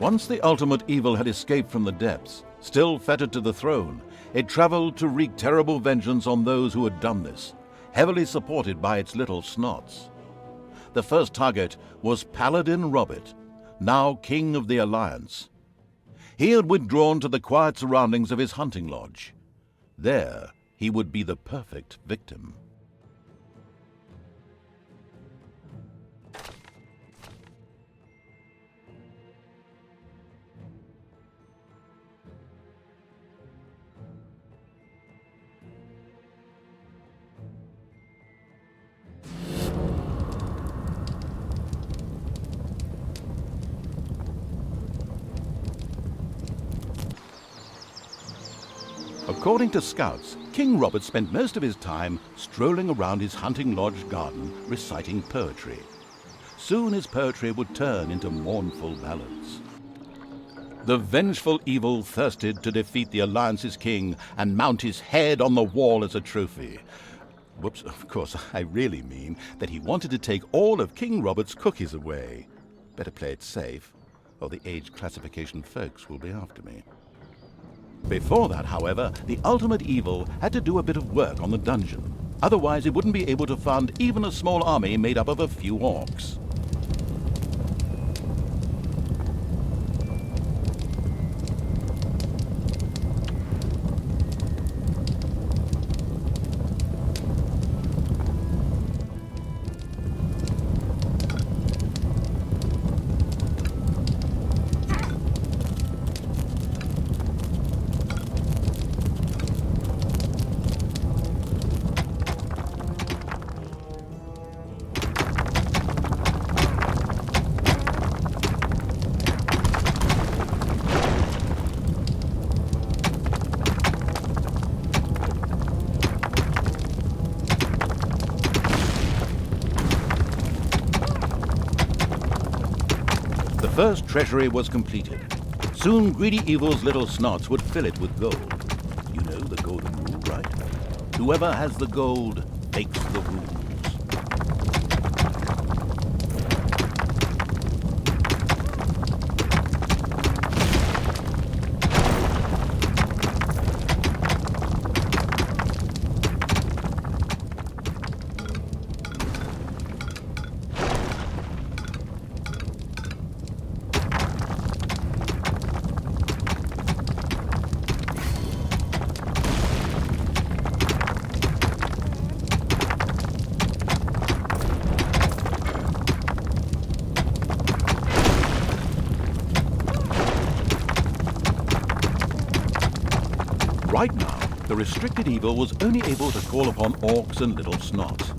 Once the ultimate evil had escaped from the depths, still fettered to the throne, it traveled to wreak terrible vengeance on those who had done this, heavily supported by its little snots. The first target was Paladin Robert, now King of the Alliance. He had withdrawn to the quiet surroundings of his hunting lodge. There, he would be the perfect victim. According to scouts, King Robert spent most of his time strolling around his hunting lodge garden reciting poetry. Soon his poetry would turn into mournful ballads. The vengeful evil thirsted to defeat the Alliance's king and mount his head on the wall as a trophy. Whoops, of course, I really mean that he wanted to take all of King Robert's cookies away. Better play it safe, or the age classification folks will be after me. Before that, however, the ultimate evil had to do a bit of work on the dungeon. Otherwise, it wouldn't be able to fund even a small army made up of a few orcs. The first treasury was completed. Soon Greedy Evil's little snots would fill it with gold. You know the golden rule, right? Whoever has the gold makes the rules. Right now, the restricted evil was only able to call upon orcs and little snots.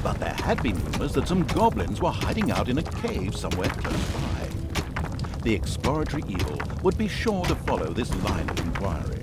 But there had been rumors that some goblins were hiding out in a cave somewhere close by. The exploratory evil would be sure to follow this line of inquiry.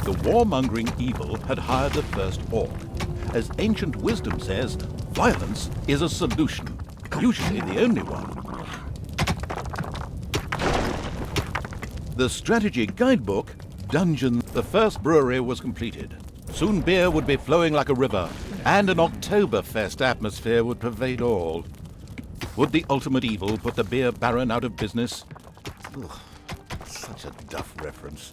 The warmongering evil had hired the first orc. As ancient wisdom says, violence is a solution, usually the only one. The strategy guidebook, Dungeon, the first brewery was completed. Soon beer would be flowing like a river, and an Oktoberfest atmosphere would pervade all. Would the ultimate evil put the beer baron out of business? Ugh, such a duff reference.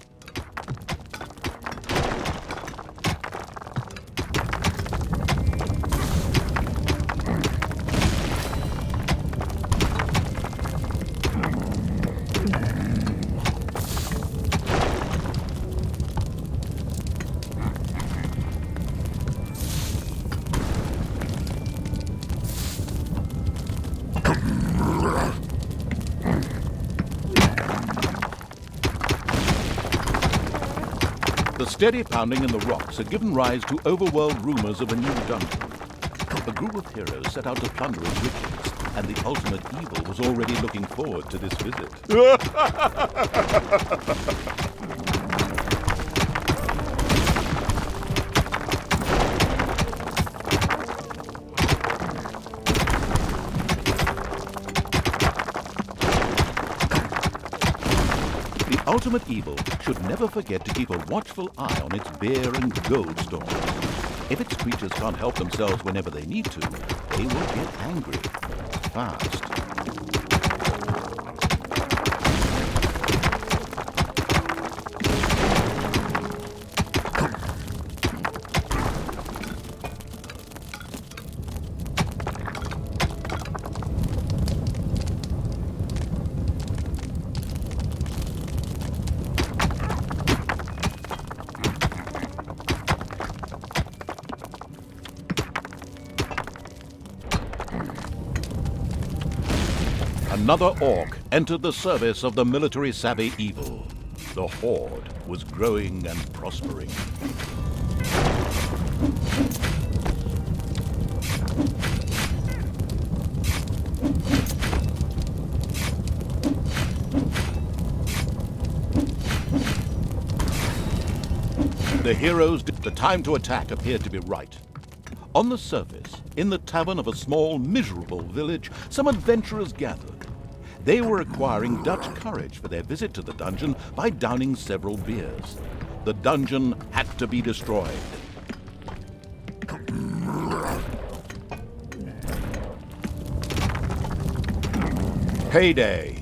The steady pounding in the rocks had given rise to overworld rumors of a new dungeon. A group of heroes set out to plunder its riches, and the ultimate evil was already looking forward to this visit. The ultimate evil should never forget to keep a watchful eye on its beer and gold stores. If its creatures can't help themselves whenever they need to, they will get angry fast. Another orc entered the service of the military-savvy evil. The horde was growing and prospering. The heroes, the time to attack appeared to be right. On the surface, in the tavern of a small, miserable village, some adventurers gathered. They were acquiring Dutch courage for their visit to the dungeon by downing several beers. The dungeon had to be destroyed. Payday!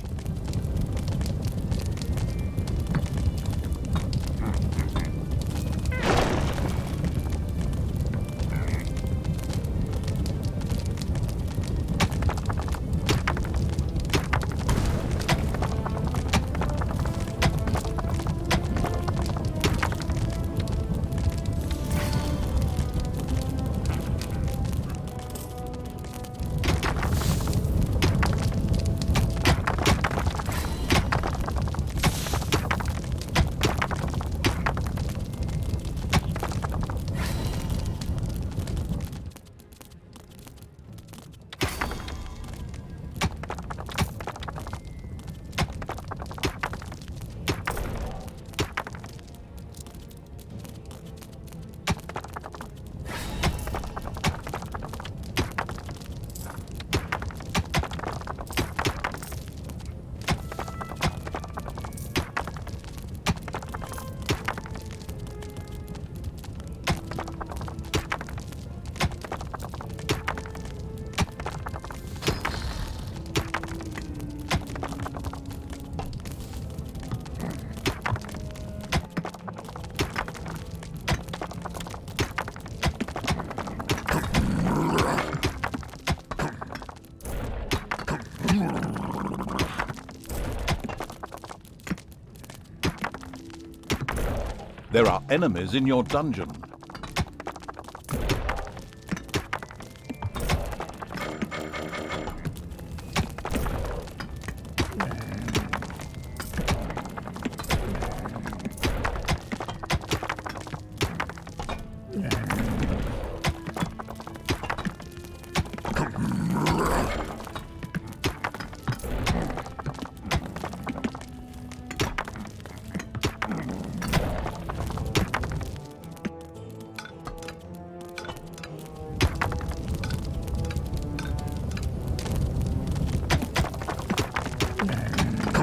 There are enemies in your dungeon.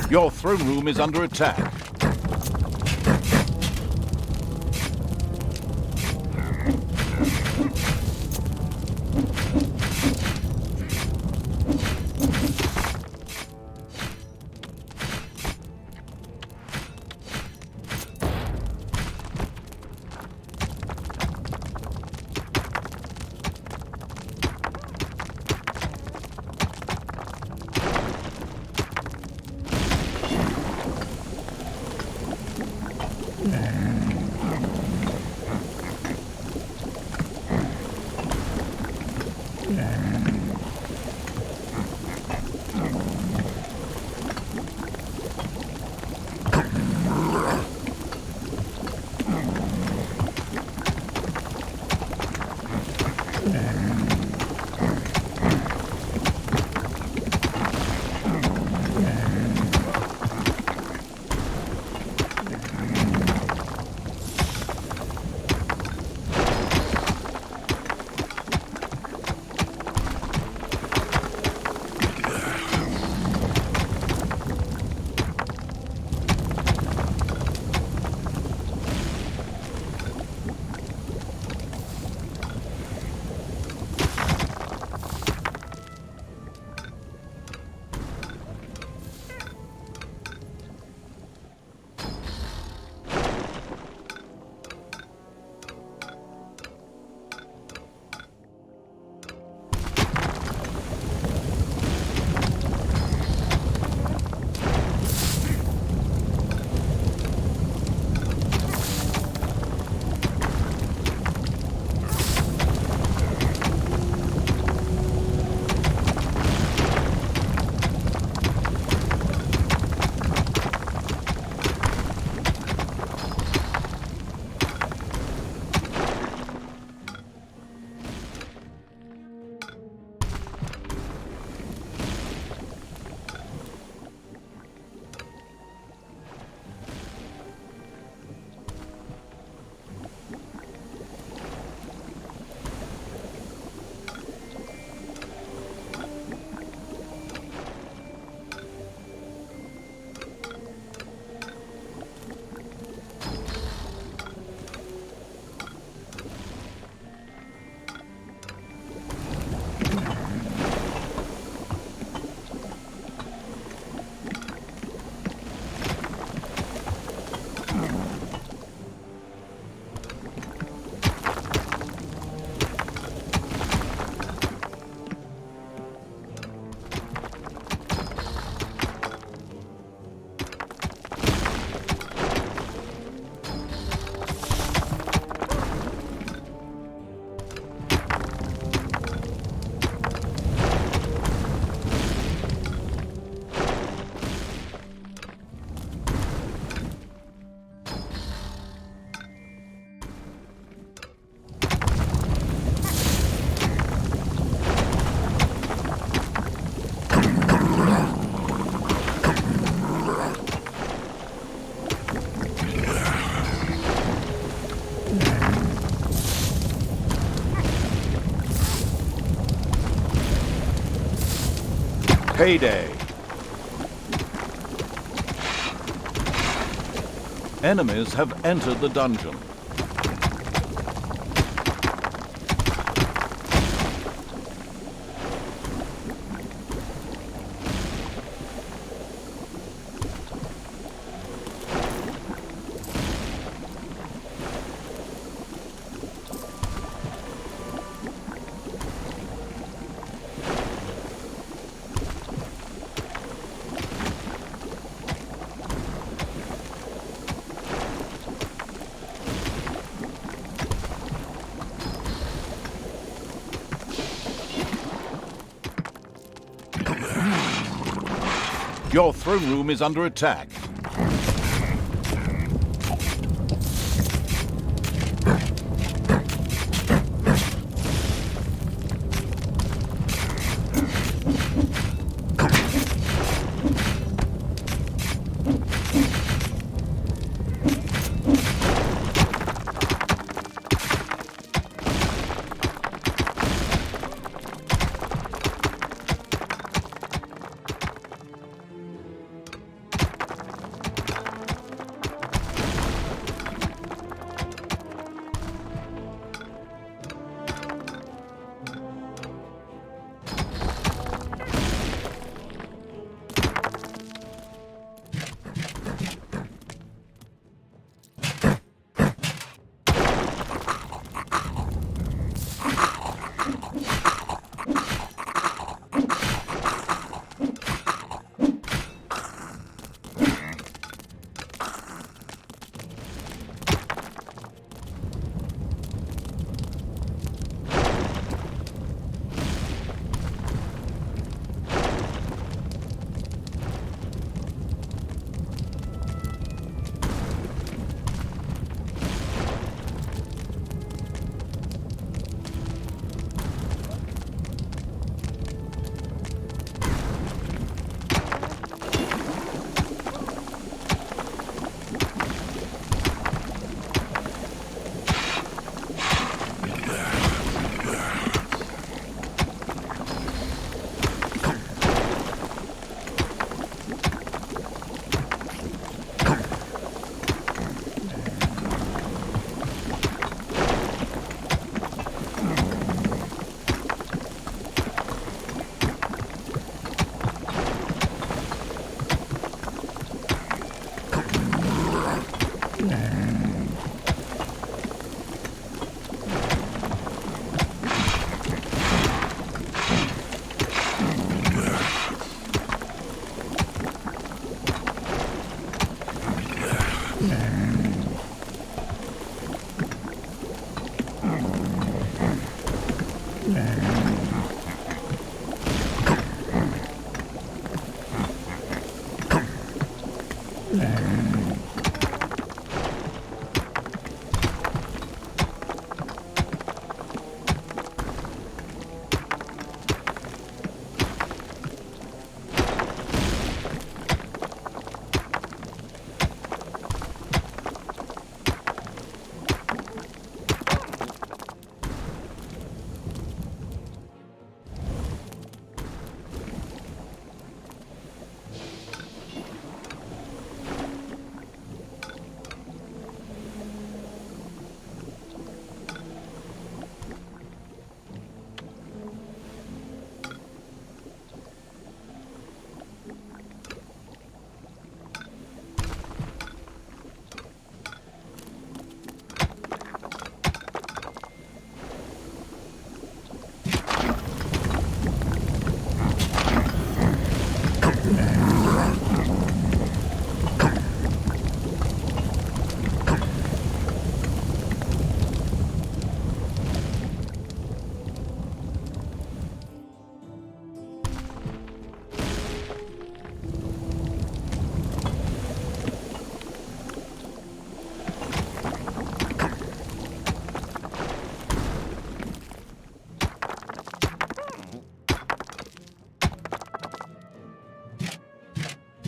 Your throne room is under attack. Payday. Enemies have entered the dungeon. Your throne room is under attack.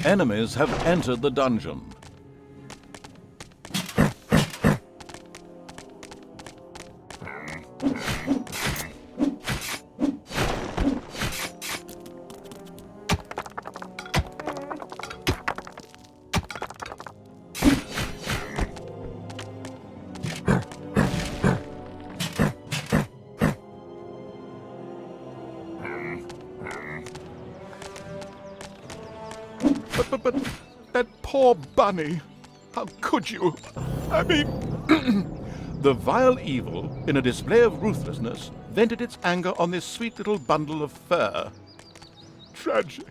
Enemies have entered the dungeon. But that poor bunny. How could you? I mean, the vile evil, in a display of ruthlessness, vented its anger on this sweet little bundle of fur. Tragic.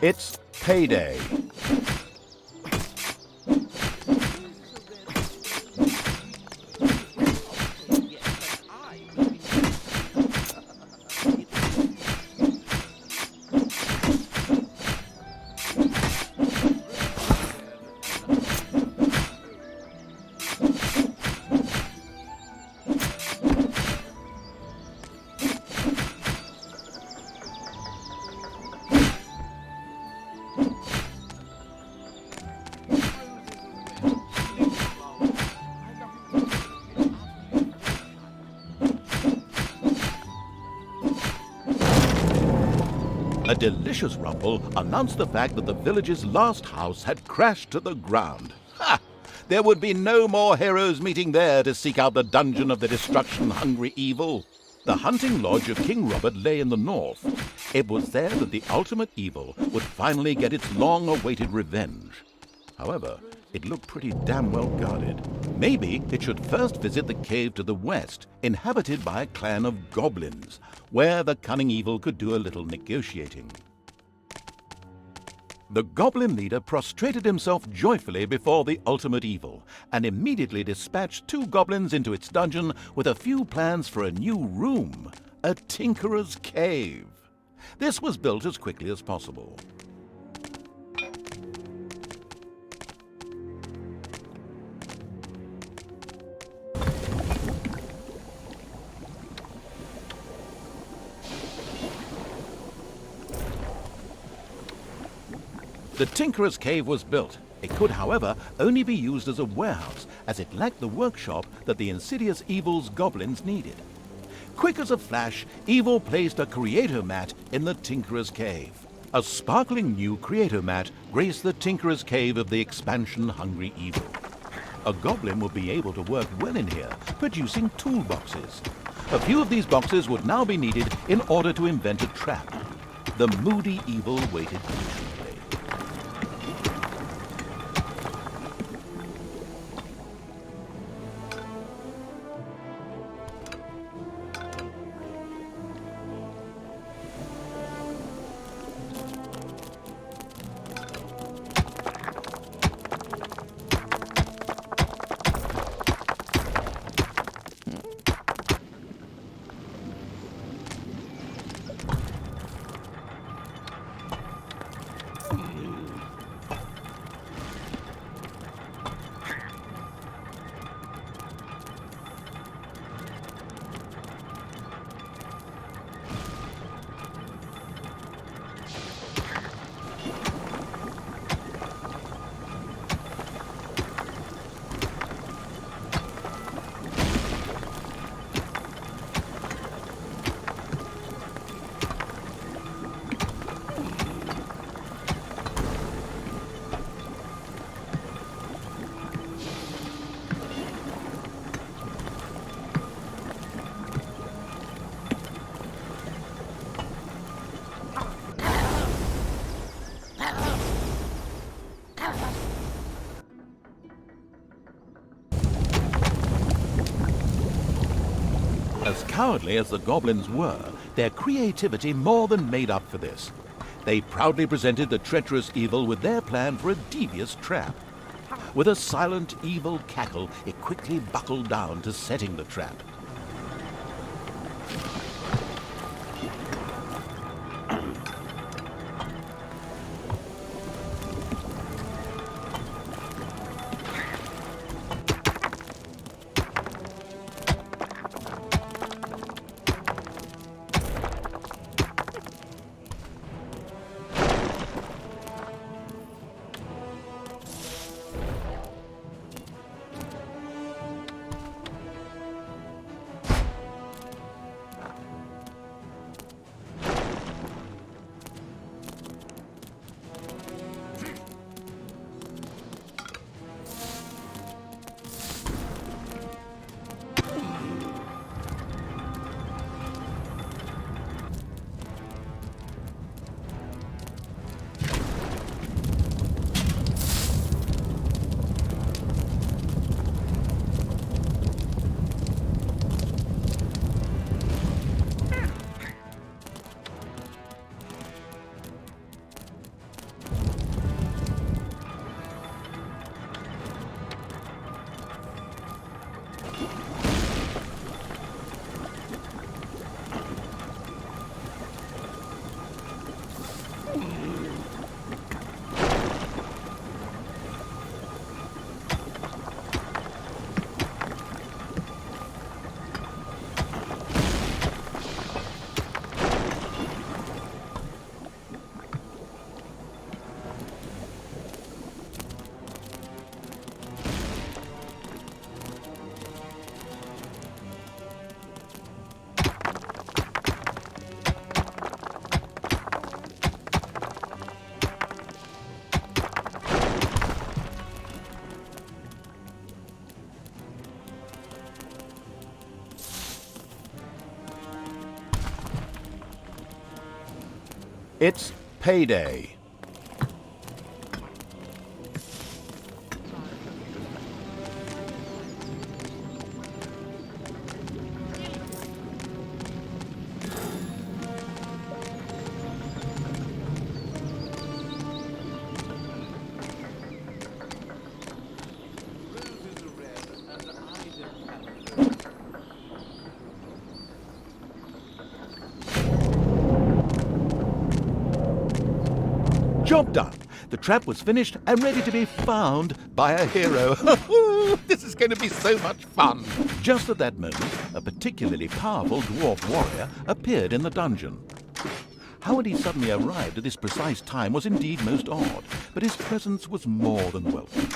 It's payday. A delicious rumble announced the fact that the village's last house had crashed to the ground. Ha! There would be no more heroes meeting there to seek out the dungeon of the destruction-hungry evil. The hunting lodge of King Robert lay in the north. It was there that the ultimate evil would finally get its long-awaited revenge. However, it looked pretty damn well guarded. Maybe it should first visit the cave to the west, inhabited by a clan of goblins, where the cunning evil could do a little negotiating. The goblin leader prostrated himself joyfully before the ultimate evil, and immediately dispatched 2 goblins into its dungeon with a few plans for a new room, a tinkerer's cave. This was built as quickly as possible. The Tinkerer's Cave was built. It could, however, only be used as a warehouse, as it lacked the workshop that the insidious evil's goblins needed. Quick as a flash, Evil placed a Creator Mat in the Tinkerer's Cave. A sparkling new Creator Mat graced the Tinkerer's Cave of the expansion-hungry evil. A goblin would be able to work well in here, producing toolboxes. A few of these boxes would now be needed in order to invent a trap. The moody evil waited patiently. As cowardly as the goblins were, their creativity more than made up for this. They proudly presented the treacherous evil with their plan for a devious trap. With a silent, evil cackle, it quickly buckled down to setting the trap. It's payday. Job done. The trap was finished and ready to be found by a hero. This is going to be so much fun. Just at that moment, a particularly powerful dwarf warrior appeared in the dungeon. How had he suddenly arrived at this precise time was indeed most odd, but his presence was more than welcome.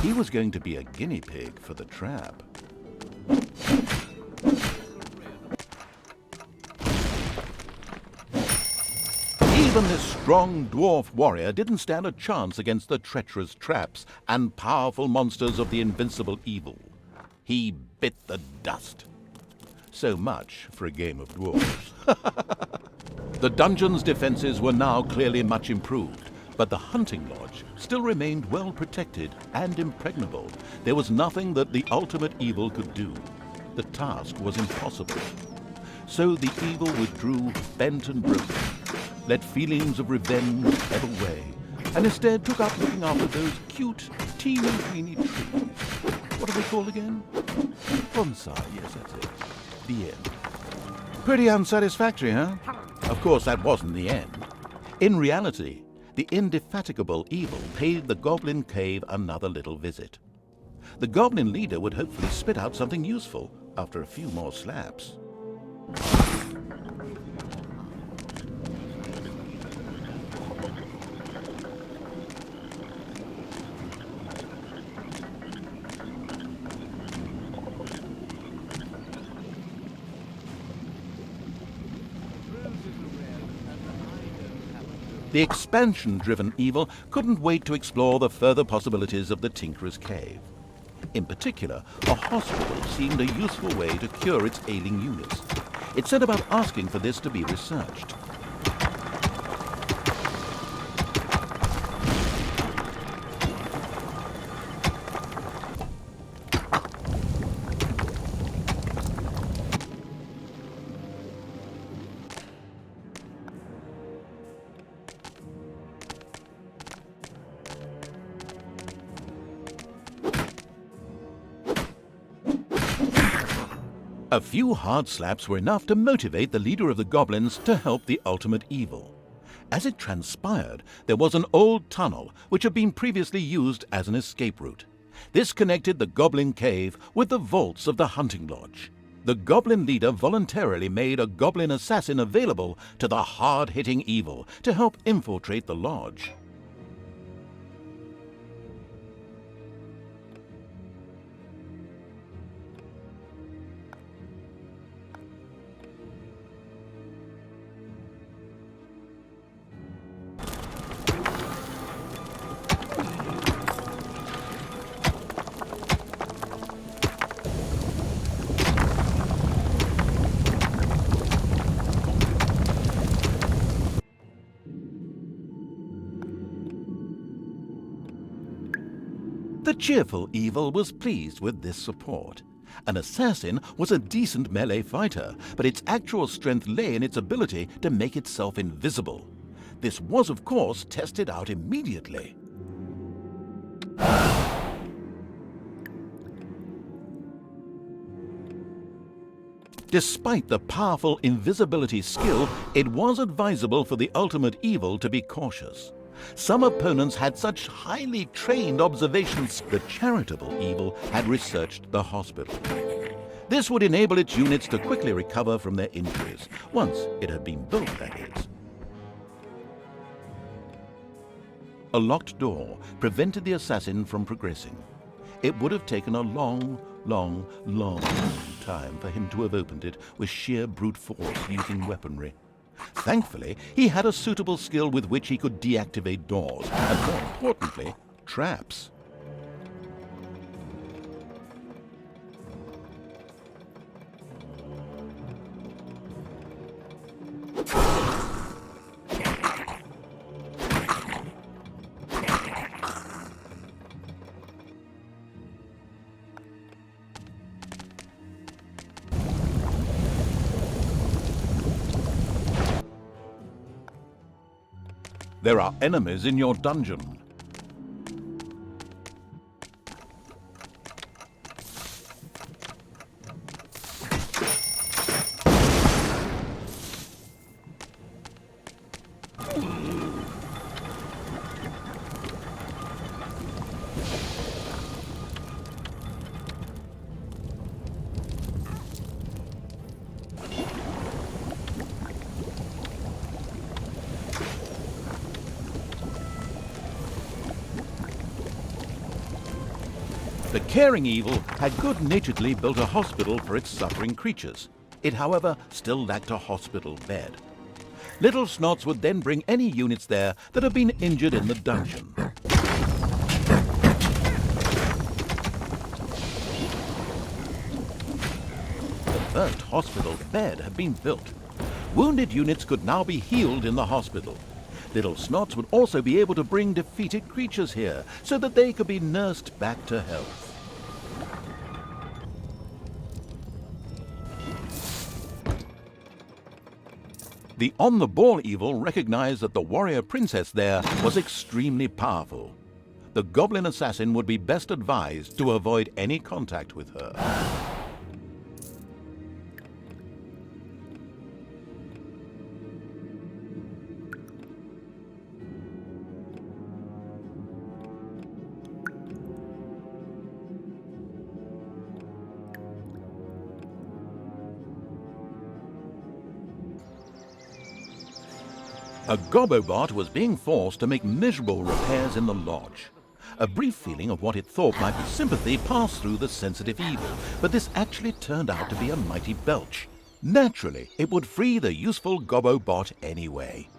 He was going to be a guinea pig for the trap. Even this strong dwarf warrior didn't stand a chance against the treacherous traps and powerful monsters of the invincible evil. He bit the dust. So much for a game of dwarves. The dungeon's defenses were now clearly much improved, but the hunting lodge still remained well protected and impregnable. There was nothing that the ultimate evil could do. The task was impossible. So the evil withdrew bent and broken, let feelings of revenge ebb away, and instead took up looking after those cute, teeny-weeny trees. What are they called again? Bonsai, yes, that's it. The end. Pretty unsatisfactory, huh? Of course, that wasn't the end. In reality, the indefatigable evil paid the Goblin Cave another little visit. The Goblin leader would hopefully spit out something useful after a few more slaps. The expansion-driven evil couldn't wait to explore the further possibilities of the Tinkerer's Cave. In particular, a hospital seemed a useful way to cure its ailing units. It set about asking for this to be researched. A few hard slaps were enough to motivate the leader of the goblins to help the ultimate evil. As it transpired, there was an old tunnel which had been previously used as an escape route. This connected the Goblin Cave with the vaults of the hunting lodge. The goblin leader voluntarily made a goblin assassin available to the hard-hitting evil to help infiltrate the lodge. The cheerful evil was pleased with this support. An assassin was a decent melee fighter, but its actual strength lay in its ability to make itself invisible. This was, of course, tested out immediately. Despite the powerful invisibility skill, it was advisable for the ultimate evil to be cautious. Some opponents had such highly trained observations. The charitable evil had researched the hospital. This would enable its units to quickly recover from their injuries, once it had been built, that is. A locked door prevented the assassin from progressing. It would have taken a long time for him to have opened it with sheer brute force using weaponry. Thankfully, he had a suitable skill with which he could deactivate doors, and more importantly, traps. There are enemies in your dungeon. The caring evil had good-naturedly built a hospital for its suffering creatures. It, however, still lacked a hospital bed. Little Snots would then bring any units there that had been injured in the dungeon. The first hospital bed had been built. Wounded units could now be healed in the hospital. Little Snots would also be able to bring defeated creatures here so that they could be nursed back to health. The on-the-ball evil recognized that the warrior princess there was extremely powerful. The goblin assassin would be best advised to avoid any contact with her. A Gobobot was being forced to make miserable repairs in the lodge. A brief feeling of what it thought might be sympathy passed through the sensitive evil, but this actually turned out to be a mighty belch. Naturally, it would free the useful Gobobot anyway.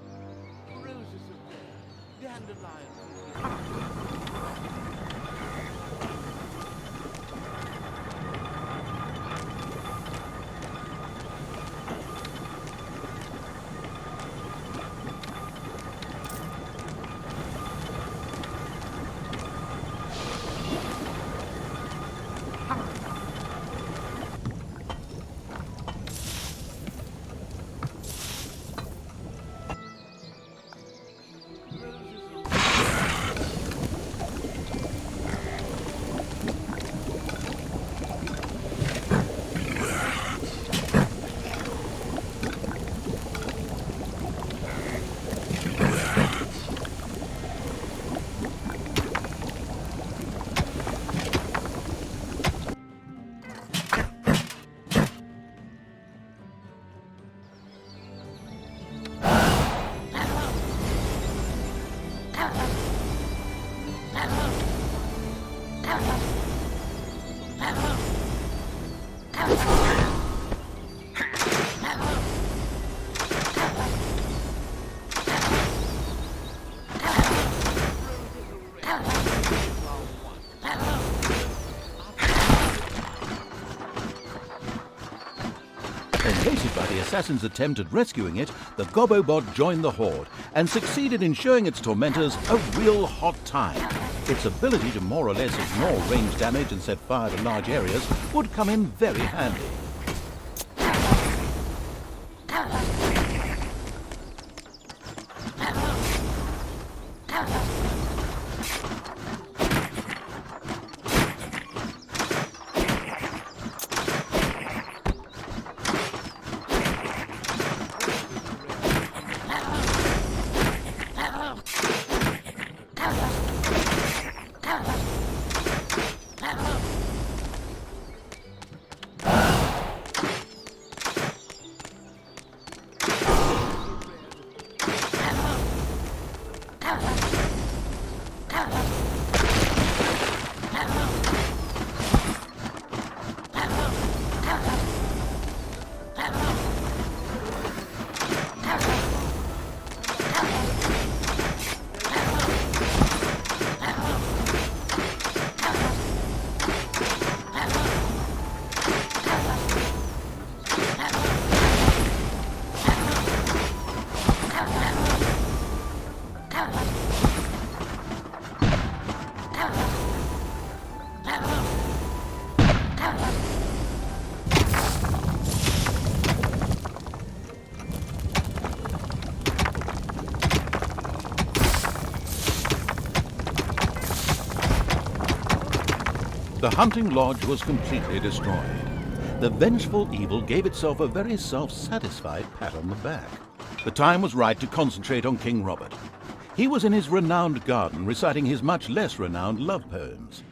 Elated by the assassin's attempt at rescuing it, the Gobobot joined the horde and succeeded in showing its tormentors a real hot time. Its ability to more or less ignore range damage and set fire to large areas would come in very handy. The hunting lodge was completely destroyed. The vengeful evil gave itself a very self-satisfied pat on the back. The time was right to concentrate on King Robert. He was in his renowned garden reciting his much less renowned love poems.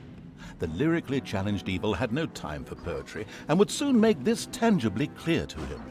The lyrically challenged evil had no time for poetry and would soon make this tangibly clear to him.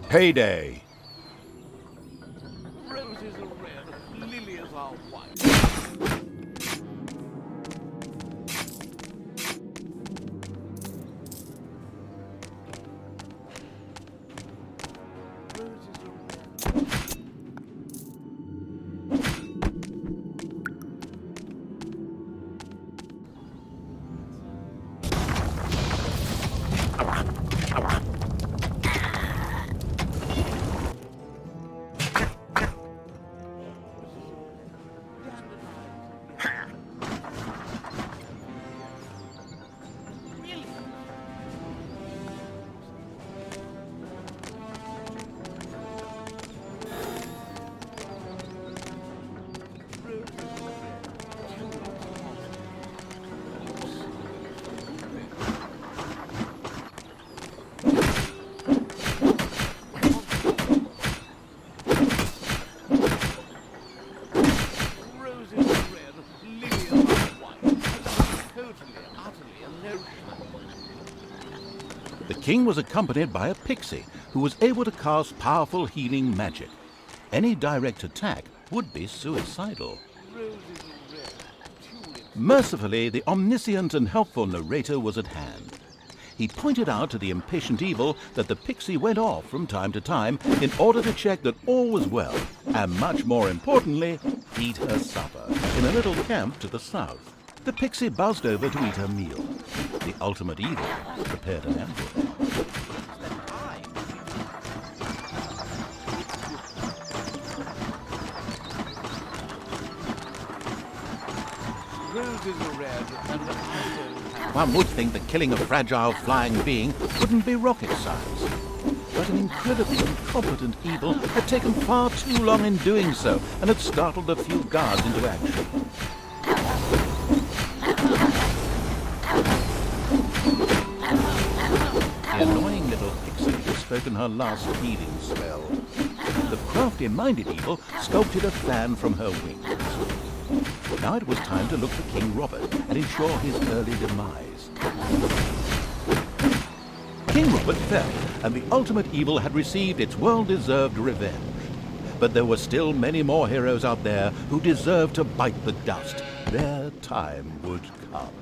Payday! Roses are red, lilies are white. The king was accompanied by a pixie who was able to cast powerful healing magic. Any direct attack would be suicidal. Mercifully, the omniscient and helpful narrator was at hand. He pointed out to the impatient evil that the pixie went off from time to time in order to check that all was well, and much more importantly, eat her supper in a little camp to the south. The pixie buzzed over to eat her meal. The ultimate evil prepared an ambush. Roses are red and the One would think the killing a fragile flying being wouldn't be rocket science. But an incredibly incompetent evil had taken far too long in doing so and had startled a few guards into action. The annoying little pixie had spoken her last healing spell. The crafty-minded evil sculpted a fan from her wings. Now it was time to look for King Robert and ensure his early demise. King Robert fell, and the ultimate evil had received its well-deserved revenge. But there were still many more heroes out there who deserved to bite the dust. Their time would come.